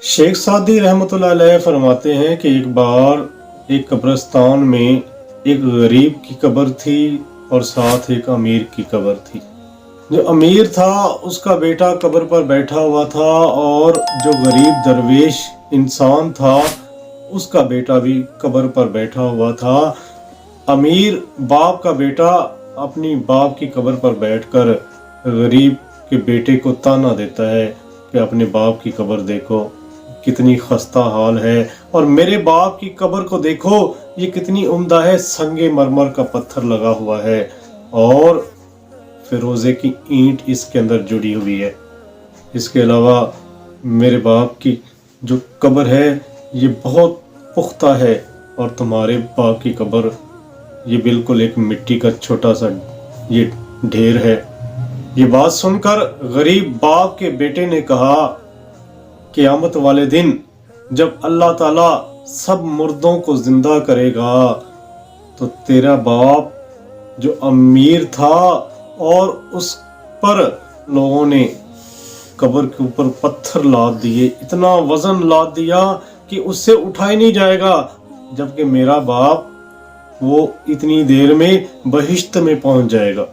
शेख सादी रहमतुल्लाह अलैह फरमाते हैं कि एक बार एक कब्रिस्तान में एक गरीब की कब्र थी और साथ एक अमीर की कब्र थी। जो अमीर था उसका बेटा कब्र पर बैठा हुआ था और जो गरीब दरवेश इंसान था उसका बेटा भी कब्र पर बैठा हुआ था। अमीर बाप का बेटा अपनी बाप की कब्र पर बैठकर गरीब के बेटे को ताना देता है कि अपने बाप की कब्र देखो कितनी खस्ता हाल है, और मेरे बाप की कब्र को देखो ये कितनी उम्दा है, संगे मरमर का पत्थर लगा हुआ है और फिरोजे की ईंट इसके अंदर जुड़ी हुई है। इसके अलावा मेरे बाप की जो कब्र है ये बहुत पुख्ता है और तुम्हारे बाप की कब्र ये बिल्कुल एक मिट्टी का छोटा सा ये ढेर है। ये बात सुनकर गरीब बाप के बेटे ने कहा, क़यामत वाले दिन जब अल्लाह ताला सब मुर्दों को जिंदा करेगा तो तेरा बाप जो अमीर था और उस पर लोगों ने कब्र के ऊपर पत्थर लाद दिए, इतना वजन लाद दिया कि उससे उठाई नहीं जाएगा, जबकि मेरा बाप वो इतनी देर में बहिश्त में पहुंच जाएगा।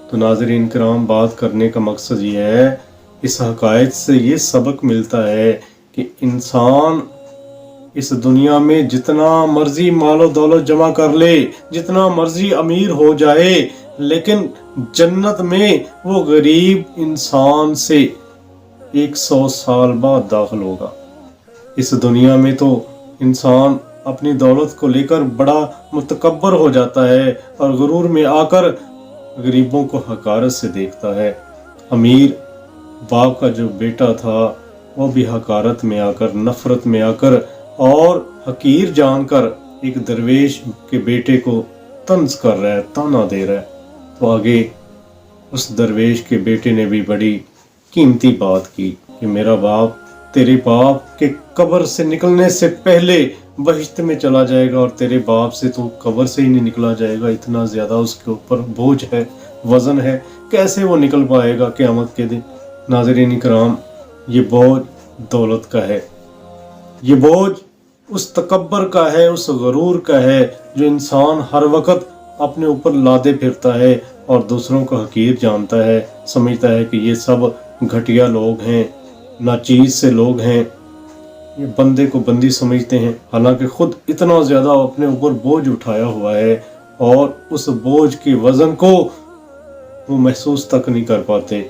तो नाज़रीन किराम, बात करने का मकसद ये है, इस हकायत से ये सबक मिलता है कि इंसान इस दुनिया में जितना मर्जी मालो दौलत जमा कर ले, जितना मर्जी अमीर हो जाए, लेकिन जन्नत में वो गरीब इंसान से 100 साल बाद दाखिल होगा। इस दुनिया में तो इंसान अपनी दौलत को लेकर बड़ा मुतकब्बर हो जाता है और गुरूर में आकर गरीबों को हकारत से देखता है। अमीर बाप का जो बेटा था वो भी हकारत में आकर, नफरत में आकर और हकीर जानकर एक दरवेश के बेटे को तंज कर रहा है, ताना दे रहा है। तो आगे उस दरवेश के बेटे ने भी बड़ी कीमती बात की कि मेरा बाप तेरे बाप के कब्र से निकलने से पहले बहिश्त में चला जाएगा और तेरे बाप से तो कब्र से ही नहीं निकला जाएगा, इतना ज़्यादा उसके ऊपर बोझ है, वज़न है, कैसे वो निकल पाएगा क़यामत के दिन। नाज़रीन इकराम, ये बोझ दौलत का है, ये बोझ उस तकब्बर का है, उस गरूर का है जो इंसान हर वक्त अपने ऊपर लादे फिरता है और दूसरों को हकीर जानता है, समझता है कि ये सब घटिया लोग हैं, नाचीज़ से लोग हैं, ये बंदे को बंदी समझते हैं, हालांकि खुद इतना ज़्यादा अपने ऊपर बोझ उठाया हुआ है और उस बोझ के वज़न को वो महसूस तक नहीं कर पाते।